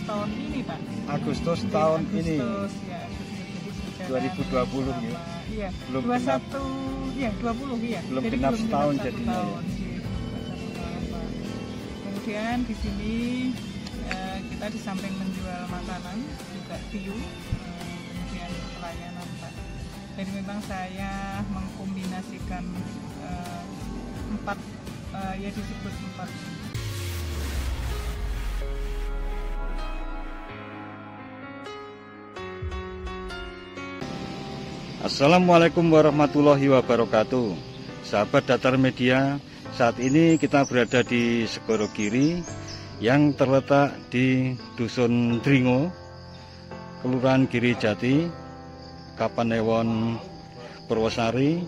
tahun ini, Pak. Agustus tahun ini. Ya, 2020 ya. Iya. Belum 21 ya 20 ya. Belum Jadi genap belum setahun genap jadinya. tahun, iya. Kemudian di sini kita di samping menjual makanan juga view, kemudian pelayanan, Pak. Jadi memang saya mengkombinasikan empat, ya disebut empat. Assalamualaikum warahmatullahi wabarakatuh. Sahabat Datar Media, saat ini kita berada di Segoro Giri yang terletak di Dusun Dringo, Kelurahan Giri Jati, Kapanewon, Purwosari,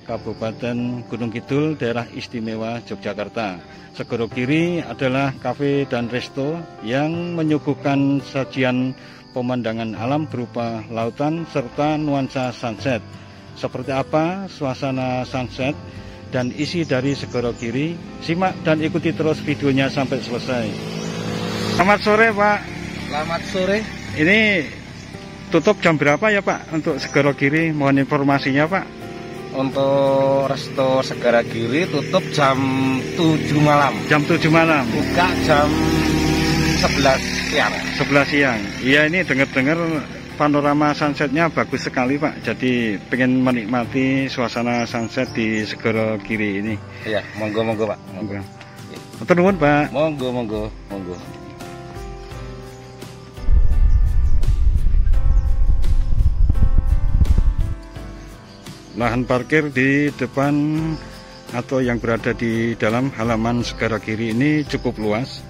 Kabupaten Gunung Kidul, Daerah Istimewa Yogyakarta. Segoro Giri adalah kafe dan resto yang menyuguhkan sajian pemandangan alam berupa lautan serta nuansa sunset. Seperti apa suasana sunset dan isi dari Segoro Giri? Simak dan ikuti terus videonya sampai selesai. Selamat sore, Pak. Selamat sore. Ini tutup jam berapa ya, Pak, untuk Segoro Giri? Mohon informasinya, Pak. Untuk resto Segoro Giri tutup jam 7 malam. Jam 7 malam. Buka jam 11 siang. 11 siang. Iya, ini dengar-dengar panorama sunsetnya bagus sekali, Pak. Jadi pengen menikmati suasana sunset di Segoro Giri ini. Iya, monggo Pak. Monggo. Matur nuwun, Pak. Monggo. Lahan parkir di depan atau yang berada di dalam halaman Segoro Giri ini cukup luas,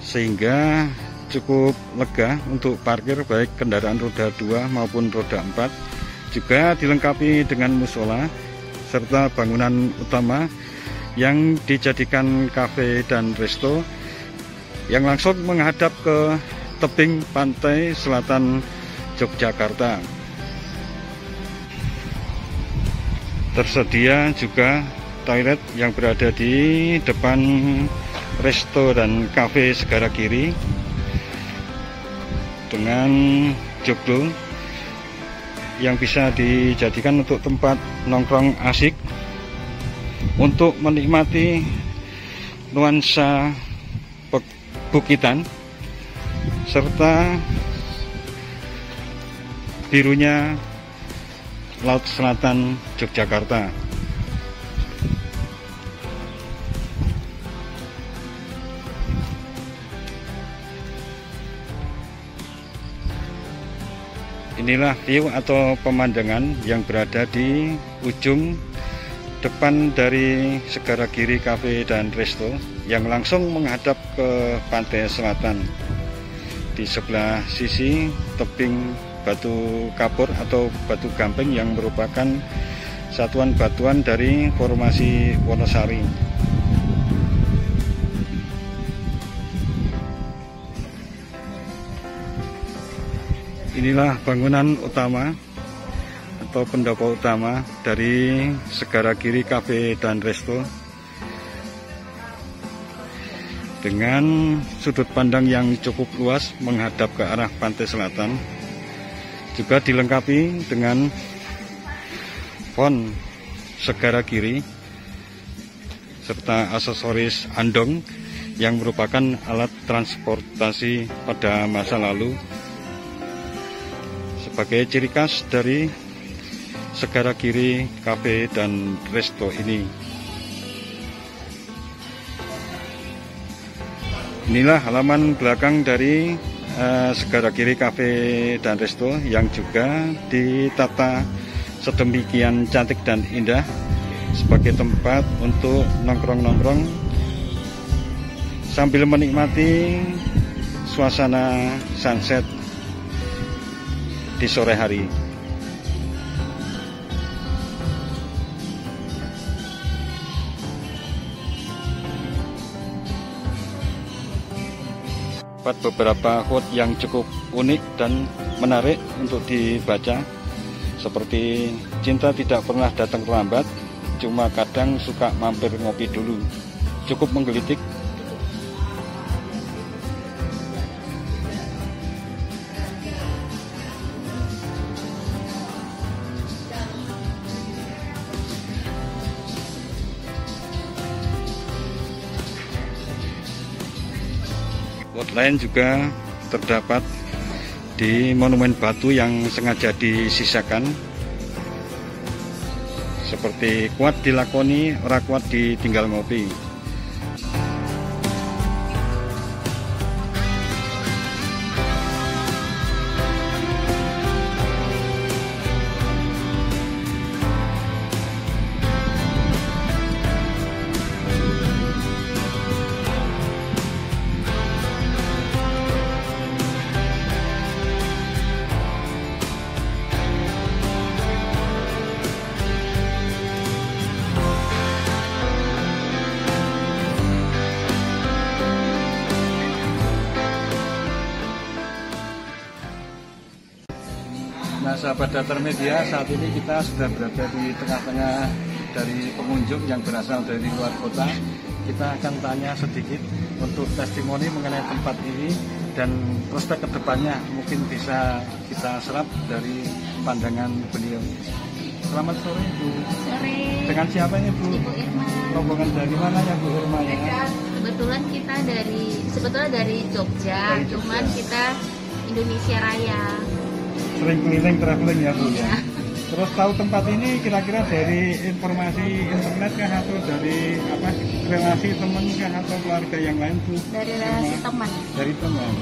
sehingga cukup lega untuk parkir baik kendaraan roda 2 maupun roda 4. Juga dilengkapi dengan musola serta bangunan utama yang dijadikan kafe dan resto yang langsung menghadap ke tebing pantai selatan Yogyakarta. Tersedia juga toilet yang berada di depan resto dan kafe Segoro Giri dengan joglo yang bisa dijadikan untuk tempat nongkrong asik untuk menikmati nuansa bukitan serta birunya Laut Selatan Yogyakarta. Inilah view atau pemandangan yang berada di ujung depan dari Segoro Giri Cafe dan Resto yang langsung menghadap ke pantai selatan. Di sebelah sisi tebing batu kapur atau batu gamping yang merupakan satuan batuan dari formasi Wonosari. Inilah bangunan utama atau pendopo utama dari Segoro Giri Cafe dan Resto dengan sudut pandang yang cukup luas menghadap ke arah pantai selatan. Juga dilengkapi dengan font Segoro Giri serta aksesoris andong yang merupakan alat transportasi pada masa lalu sebagai ciri khas dari Segoro Giri Cafe dan Resto ini. Inilah halaman belakang dari Segoro Giri Cafe dan Resto yang juga ditata sedemikian cantik dan indah sebagai tempat untuk nongkrong-nongkrong sambil menikmati suasana sunset di sore hari. Beberapa quote yang cukup unik dan menarik untuk dibaca, seperti cinta tidak pernah datang terlambat, cuma kadang suka mampir ngopi dulu. Cukup menggelitik. Spot lain juga terdapat di monumen batu yang sengaja disisakan. Seperti kuat dilakoni, ora kuat ditinggal ngopi. Nah, sahabat Datar Media, saat ini kita sudah berada di tengah-tengah dari pengunjung yang berasal dari luar kota. Kita akan tanya sedikit untuk testimoni mengenai tempat ini dan prospek kedepannya mungkin bisa kita serap dari pandangan beliau. Selamat sore Bu. Sore. Dengan siapa ini Bu? Ibu Irma. Rombongan dari mana ya Bu Irma ya? Kebetulan kita sebetulnya dari Jogja, Dari Jogja. cuman kita Indonesia Raya. Sering keliling traveling ya Bu ya. Iya. Terus tahu tempat ini kira-kira dari informasi internet kah atau dari apa relasi teman kah atau keluarga yang lain Bu? Dari relasi teman. Dari teman.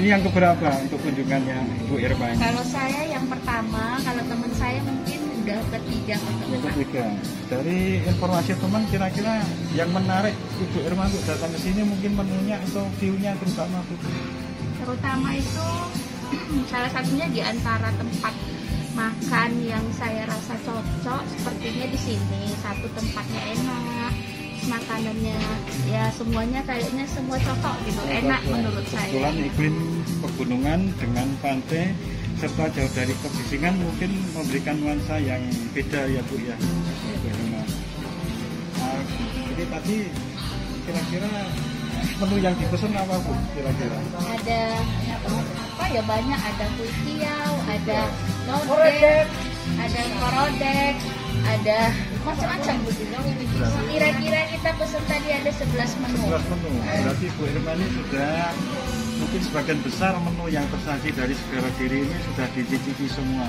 Ini yang keberapa untuk kunjungannya Bu Irma ini? Kalau saya yang pertama, kalau teman saya mungkin udah ketiga atau Yang keempat. ketiga. Dari informasi teman kira-kira yang menarik Ibu Irma untuk datang ke sini mungkin menunya atau view-nya terutama Bu? Terutama itu salah satunya di antara tempat makan yang saya rasa cocok sepertinya di sini. Satu, tempatnya enak, makanannya ya semuanya kayaknya semua cocok gitu, enak menurut saya. Kebetulan iklim pegunungan dengan pantai serta jauh dari kebisingan mungkin memberikan nuansa yang beda ya Bu ya. Nah, jadi tadi kira-kira menu yang dipesan apa Bu kira-kira? Ada apa ya, banyak, ada kuitiau, ada lodeh, ada korodek, ada macam-macam. Kira-kira kita pesan tadi ada 11 menu. 11 menu. Berarti Bu Irma ini sudah mungkin sebagian besar menu yang tersaji dari Segara Giri ini sudah dicicipi semua.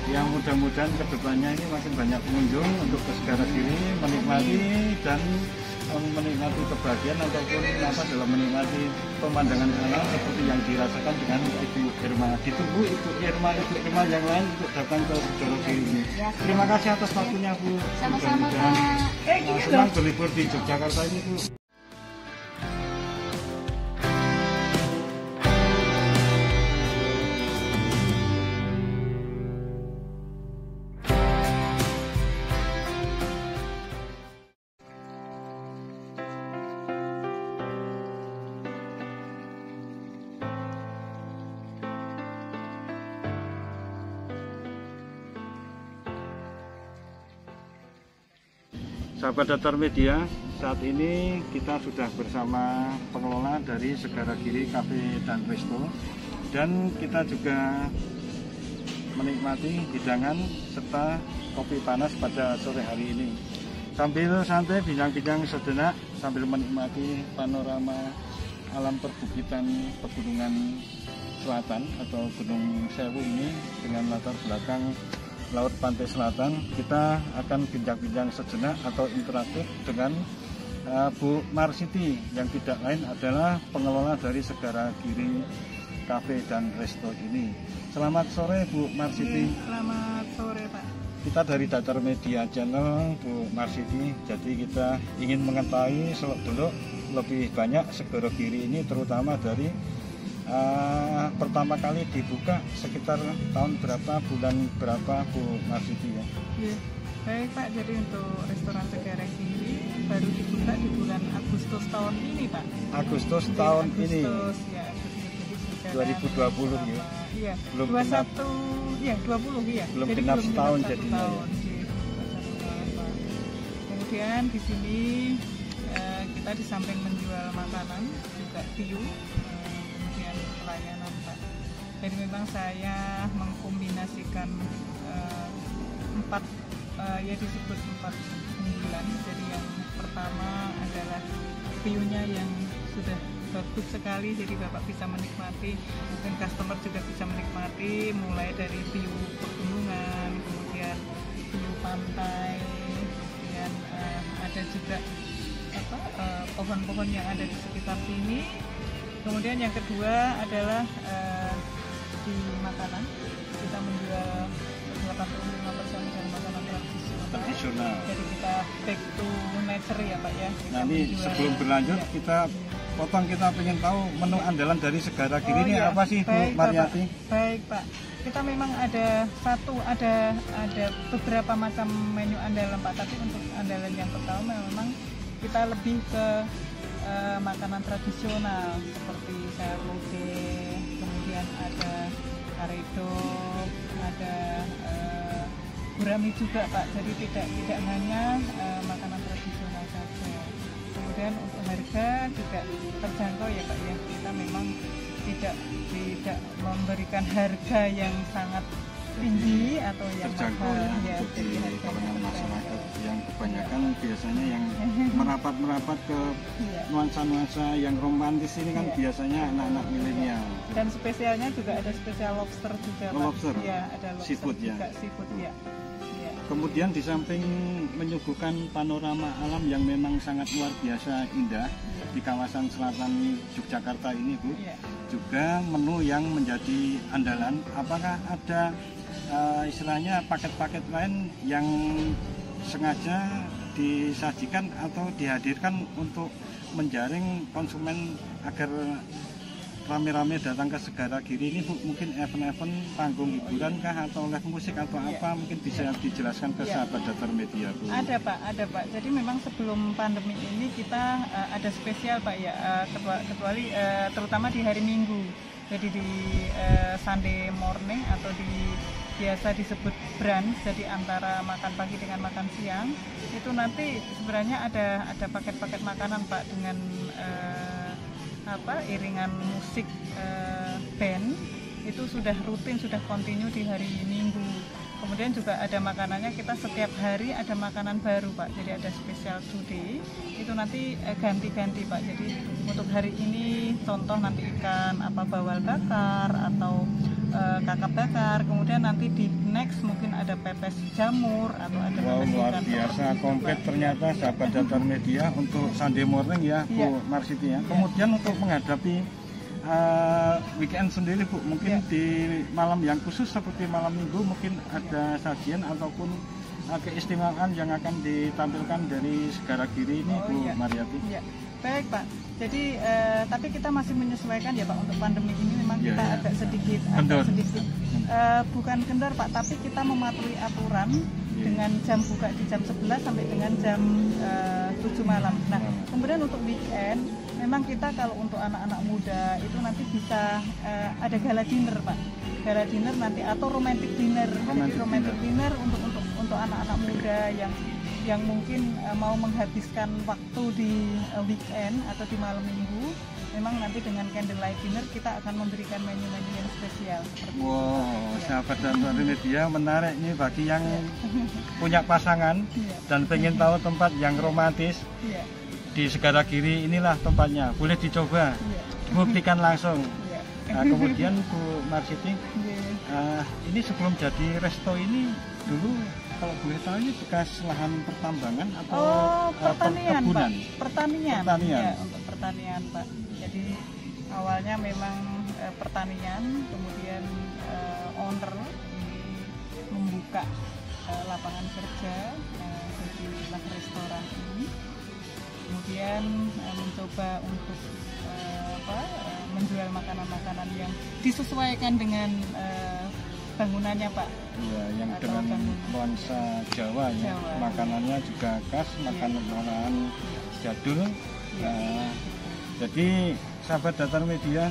Yang mudah-mudahan kedepannya ini makin banyak pengunjung untuk ke Segara Giri menikmati dan menikmati kebahagiaan ataupun apa dalam menikmati pemandangan alam seperti yang dirasakan dengan Ibu Irma. Ditunggu Ibu Irma yang lain untuk datang ke Segara Giri ini. Terima kasih atas waktunya Bu. Sama-sama, Mudah-mudahan, Pak. senang berlibur di Yogyakarta ini Bu. Sahabat Datar Media, saat ini kita sudah bersama pengelola dari Segara Giri Cafe dan Resto, dan kita juga menikmati hidangan serta kopi panas pada sore hari ini. Sambil santai bincang-bincang sejenak sambil menikmati panorama alam perbukitan pegunungan selatan atau Gunung Sewu ini dengan latar belakang Laut Pantai Selatan, kita akan bincang-bincang sejenak atau interaktif dengan Bu Marsiti yang tidak lain adalah pengelola dari Segara Giri Cafe dan Resto ini. Selamat sore Bu Marsiti. Selamat sore Pak. Kita dari Datar Media Channel Bu Marsiti, jadi kita ingin mengetahui seluk-beluk lebih banyak Segara Giri ini, terutama dari pertama kali dibuka sekitar tahun berapa, bulan berapa Bu Marsiti ya? Ya, baik Pak. Jadi untuk restoran Segara Giri baru dibuka di bulan Agustus tahun ini Pak. Agustus Jadi tahun Agustus, ini ya, Agustus, 2020 ya. Iya. Belum 21 ya 20 ya. Belum Jadi genap belum setahun genap jadinya, ya. tahun, iya, belum genap 1 tahun, Pak. Kemudian di sini kita di samping menjual makanan juga view, kemudian pelayanan Pak. Jadi memang saya mengkombinasikan ya disebut 4 unggulan. Jadi yang pertama adalah view-nya yang sudah bagus sekali, jadi Bapak bisa menikmati, mungkin customer juga bisa menikmati mulai dari view pegunungan, kemudian view pantai, kemudian ada juga pohon-pohon yang ada di sekitar sini. Kemudian yang kedua adalah di makanan, kita menjual 85% dari makanan tradisional. Jadi kita back to nature ya Pak ya. Nanti sebelum berlanjut kita pengen tahu menu andalan dari Segara Giri ini apa sih, Bu Mariati? Baik Pak, kita memang ada beberapa macam menu andalan Pak, tapi untuk andalan yang pertama memang kita lebih ke makanan tradisional seperti sayur lodeh, kemudian ada karedok, ada gurami juga Pak, jadi tidak hanya makanan tradisional saja. Kemudian untuk harga juga terjangkau ya Pak ya, kita memang tidak memberikan harga yang sangat tinggi atau yang terjangkau mahal ya, untuk di kalangan masyarakat yang kebanyakan biasanya yang merapat ke nuansa-nuansa yang romantis ini kan biasanya anak-anak milenial. Dan spesialnya juga ada spesial lobster juga Pak. Lobster? Ya, ada lobster seafood juga, ya? Seafood ya. Kemudian di samping menyuguhkan panorama alam yang memang sangat luar biasa indah di kawasan selatan Yogyakarta ini Bu, juga menu yang menjadi andalan, apakah ada istilahnya paket-paket lain yang sengaja disajikan atau dihadirkan untuk menjaring konsumen agar rame-rame datang ke Segara Giri ini Bu? Mungkin event-event panggung hiburan kah atau live musik atau apa, mungkin bisa dijelaskan ke sahabat Datar Media Bu? Ada Pak. Jadi memang sebelum pandemi ini kita ada spesial Pak ya, kecuali terutama di hari Minggu. Jadi di Sunday morning atau biasa disebut brunch, jadi antara makan pagi dengan makan siang, itu nanti sebenarnya ada paket-paket makanan Pak dengan iringan musik band itu sudah rutin, sudah kontinu di hari Minggu. Kemudian juga ada makanannya, kita setiap hari ada makanan baru Pak, jadi ada special today, itu nanti ganti-ganti Pak. Jadi untuk hari ini contoh nanti ikan bawal bakar atau kakap bakar, kemudian nanti di next mungkin ada pepes jamur atau ada pepes luar ikan. biasa komplit ternyata sahabat Datar Media untuk Sunday morning ya Bu Marsiti ya. Kemudian untuk menghadapi weekend sendiri Bu, mungkin di malam yang khusus seperti malam Minggu mungkin ada sajian ataupun keistimewaan yang akan ditampilkan dari Segara Giri ini Bu Mariati? Baik Pak, jadi tapi kita masih menyesuaikan ya Pak, untuk pandemi ini memang kita agak sedikit bukan kendor Pak, tapi kita mematuhi aturan dengan jam buka di jam 11 sampai dengan jam 7 malam. Nah kemudian untuk weekend memang kita kalau untuk anak-anak muda itu nanti bisa ada gala dinner Pak, gala dinner nanti atau romantic dinner. Jadi romantic dinner untuk anak-anak muda yang mungkin mau menghabiskan waktu di weekend atau di malam Minggu, memang nanti dengan candlelight dinner kita akan memberikan menu-menu yang spesial. Sahabat Datar Media, menarik nih bagi yang punya pasangan dan pengen tahu tempat yang romantis. Di Segara Giri inilah tempatnya, boleh dicoba, buktikan langsung. Nah, kemudian Bu Marsiti, ini sebelum jadi resto ini dulu kalau boleh tahu ini bekas lahan pertambangan atau perkebunan? Pak. Pertanian. Ya, untuk pertanian Pak. Jadi awalnya memang pertanian, kemudian owner membuka lapangan kerja, jadilah restoran ini. Kemudian mencoba untuk menjual makanan-makanan yang disesuaikan dengan bangunannya Pak. Iya, yang dengan nuansa Jawa ya. Makanannya juga khas, makanan jadul. Jadi sahabat Datar Media,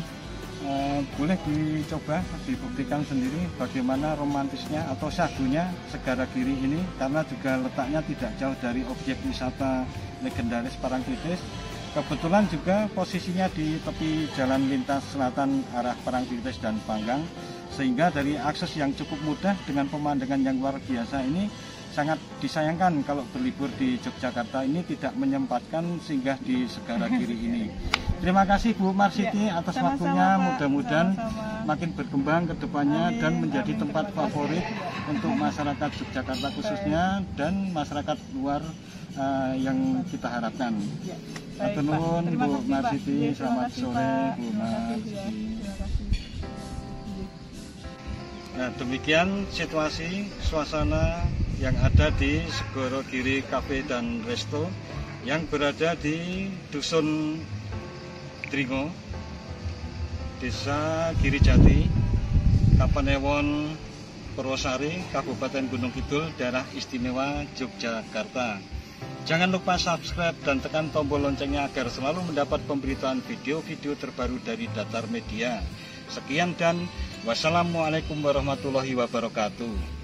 boleh dicoba, dibuktikan sendiri bagaimana romantisnya atau syahdunya Segara Giri ini, karena juga letaknya tidak jauh dari objek wisata legendaris Parangtritis. Kebetulan juga posisinya di tepi jalan lintas selatan arah Parangtritis dan Panggang, sehingga dari akses yang cukup mudah dengan pemandangan yang luar biasa ini sangat disayangkan kalau berlibur di Yogyakarta ini tidak menyempatkan singgah di Segara Giri ini. Terima kasih Bu Marsiti atas waktunya, mudah-mudahan makin berkembang ke depannya dan menjadi tempat favorit untuk masyarakat Yogyakarta khususnya dan masyarakat luar yang kita harapkan. Hatur nuwun Bu Marsiti, selamat sore Bu Marsiti. Nah, demikian situasi suasana yang ada di Segara Giri Cafe dan Resto yang berada di Dusun Dringo, Desa Girijati, Kapanewon, Purwosari, Kabupaten Gunung Kidul, Daerah Istimewa Yogyakarta. Jangan lupa subscribe dan tekan tombol loncengnya agar selalu mendapat pemberitaan video-video terbaru dari Datar Media. Sekian dan wassalamualaikum warahmatullahi wabarakatuh.